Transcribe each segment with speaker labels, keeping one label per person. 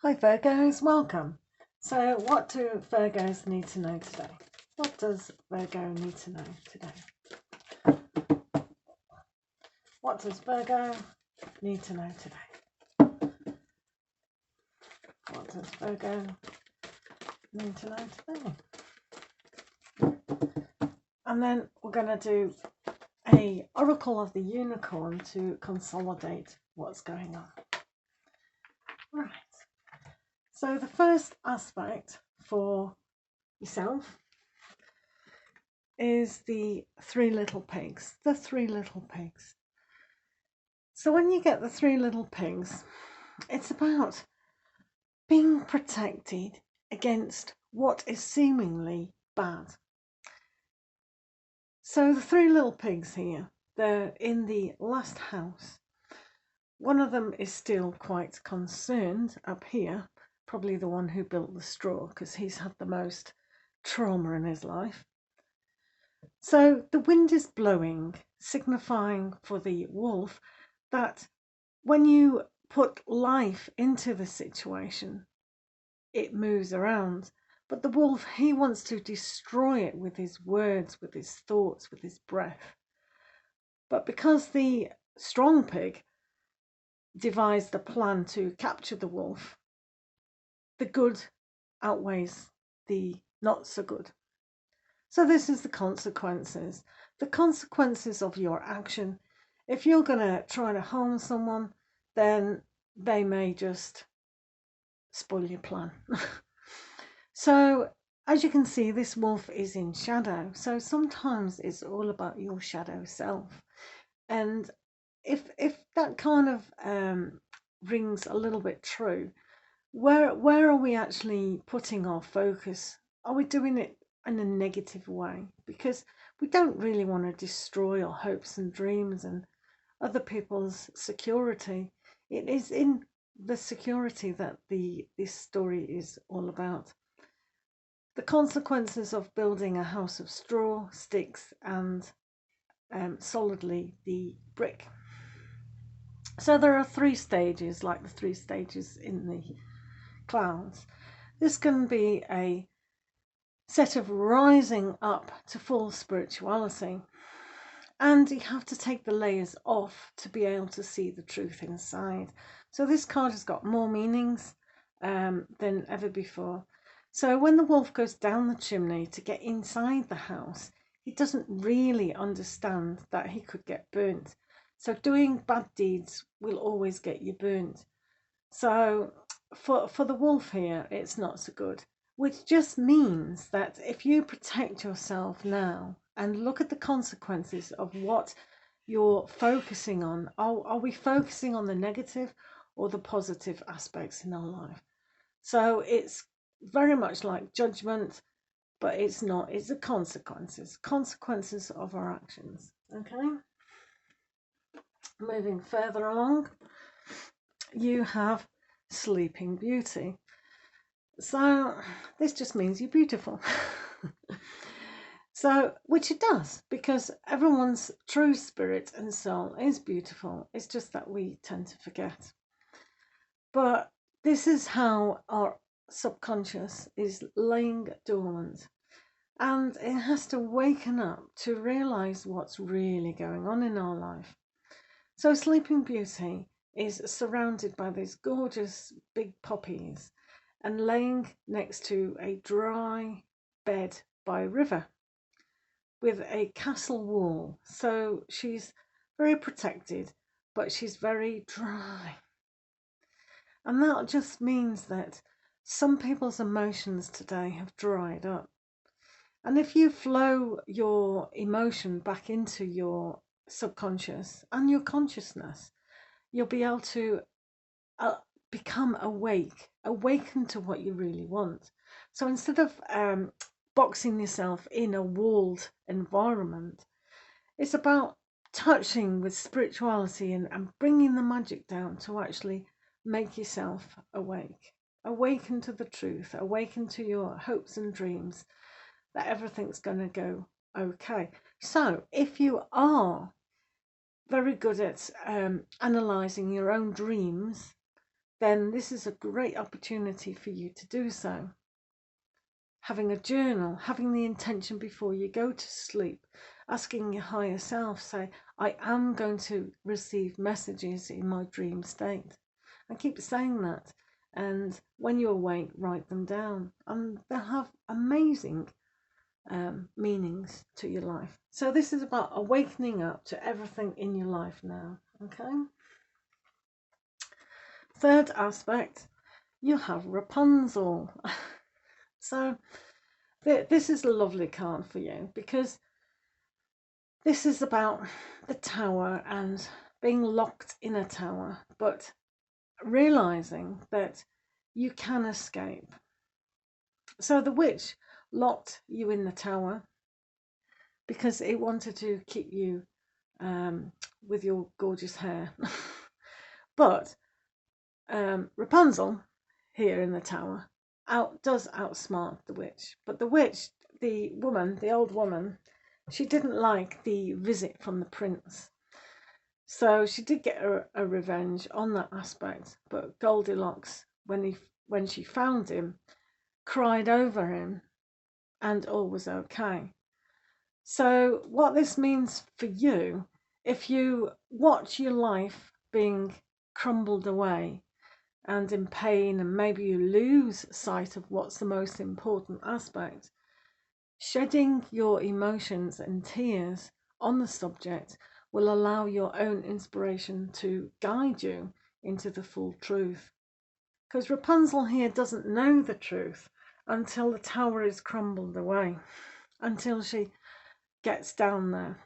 Speaker 1: Hi Virgos, welcome. So what do Virgos need to know today? What does Virgo need to know today? What does Virgo need to know today? What does Virgo need to know today? And then we're going to do a Oracle of the Unicorn to consolidate what's going on. Right. So the first aspect for yourself is the three little pigs. The three little pigs. So when you get the three little pigs, it's about being protected against what is seemingly bad. So the three little pigs here, they're in the last house. One of them is still quite concerned up here, probably the one who built the straw, because he's had the most trauma in his life. So the wind is blowing, signifying for the wolf that when you put life into the situation, it moves around. But the wolf, he wants to destroy it with his words, with his thoughts, with his breath. But because the strong pig devised a plan to capture the wolf, the good outweighs the not so good. So this is the consequences. The consequences of your action. If you're going to try to harm someone, then they may just spoil your plan. So as you can see, this wolf is in shadow. So sometimes it's all about your shadow self. And if that kind of rings a little bit true, where are we actually putting our focus? Are we doing it in a negative way? Because we don't really want to destroy our hopes and dreams and other people's security. It is in the security that this story is all about. The consequences of building a house of straw, sticks, and solidly the brick. So there are three stages, like the three stages in the clouds. This can be a set of rising up to full spirituality, and you have to take the layers off to be able to see the truth inside. So this card has got more meanings than ever before. So when the wolf goes down the chimney to get inside the house, he doesn't really understand that he could get burnt. So doing bad deeds will always get you burnt. So for the wolf here, it's not so good, which just means that if you protect yourself now and look at the consequences of what you're focusing on, are we focusing on the negative or the positive aspects in our life? So it's very much like judgment, but it's not. It's the consequences of our actions. Okay. Moving further along, you have Sleeping Beauty. So this just means you're beautiful. So, which it does, because everyone's true spirit and soul is beautiful. It's just that we tend to forget. But this is how our subconscious is laying dormant, and it has to waken up to realize what's really going on in our life. So Sleeping Beauty is surrounded by these gorgeous big poppies and laying next to a dry bed by a river with a castle wall. So she's very protected, but she's very dry. And that just means that some people's emotions today have dried up. And if you flow your emotion back into your subconscious and your consciousness, you'll be able to uh, become awaken to what you really want. So instead of boxing yourself in a walled environment, it's about touching with spirituality and bringing the magic down to actually make yourself awake. Awaken to the truth, awaken to your hopes and dreams that everything's going to go okay. So if you are very good at analyzing your own dreams, then this is a great opportunity for you to do so. Having a journal, having the intention before you go to sleep, asking your higher self, say, I am going to receive messages in my dream state. And keep saying that. And when you awake, write them down. And they'll have amazing meanings to your life. So this is about awakening up to everything in your life now. Okay. Third aspect, you have Rapunzel. So this is a lovely card for you, because this is about the tower and being locked in a tower, but realizing that you can escape. So the witch locked you in the tower because it wanted to keep you with your gorgeous hair. But Rapunzel here in the tower does outsmart the witch. But the witch, the old woman, she didn't like the visit from the prince. So she did get a revenge on that aspect. But Goldilocks, when she found him, cried over him, and all was okay. So what this means for you, if you watch your life being crumbled away and in pain, and maybe you lose sight of what's the most important aspect, shedding your emotions and tears on the subject will allow your own inspiration to guide you into the full truth. Because Rapunzel here doesn't know the truth until the tower is crumbled away, until she gets down there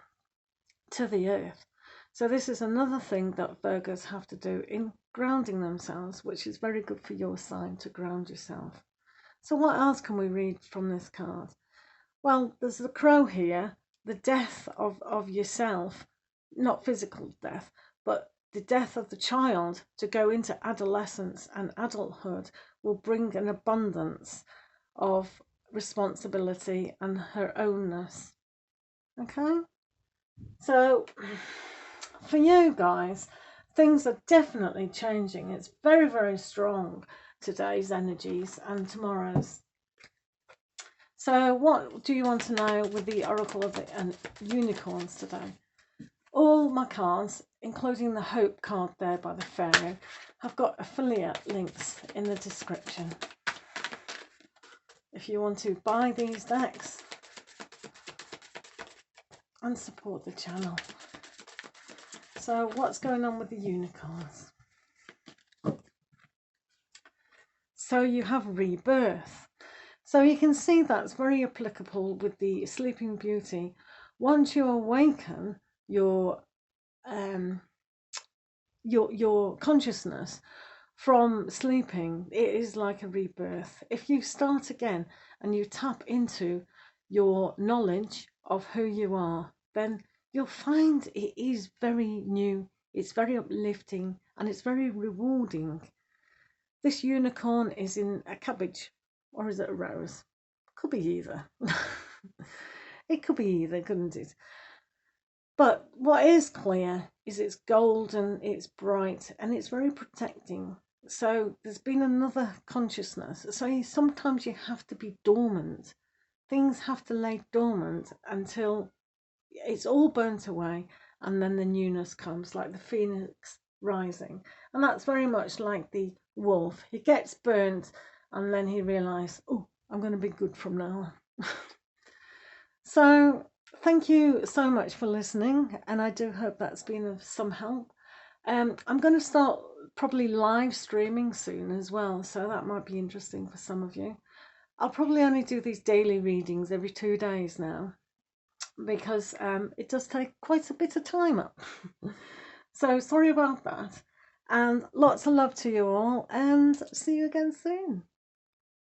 Speaker 1: to the earth. So this is another thing that Virgos have to do in grounding themselves, which is very good for your sign, to ground yourself. So what else can we read from this card? Well, there's the crow here, the death of yourself, not physical death, but the death of the child to go into adolescence and adulthood will bring an abundance of responsibility and her ownness. Okay? So for you guys, things are definitely changing. It's very, very strong, today's energies and tomorrow's. So what do you want to know with the Oracle of the Unicorns today? All my cards, including the Hope card there by the Fairy, have got affiliate links in the description. If you want to buy these decks and support the channel. So what's going on with the unicorns? So you have rebirth. So you can see that's very applicable with the Sleeping Beauty. Once you awaken your consciousness from sleeping, it is like a rebirth. If you start again and you tap into your knowledge of who you are, then you'll find it is very new, it's very uplifting, and it's very rewarding. This unicorn is in a cabbage, or is it a rose? Could be either. It could be either, couldn't it? But what is clear is it's golden, it's bright, and it's very protecting. So there's been another consciousness. So sometimes you have to be dormant. Things have to lay dormant until it's all burnt away, and then the newness comes, like the phoenix rising. And that's very much like the wolf. He gets burnt, and then he realizes, oh, I'm going to be good from now on. So thank you so much for listening, and I do hope that's been of some help. I'm going to start probably live streaming soon as well, so that might be interesting for some of you. I'll probably only do these daily readings every 2 days now, because it does take quite a bit of time up. So sorry about that, and lots of love to you all, and see you again soon.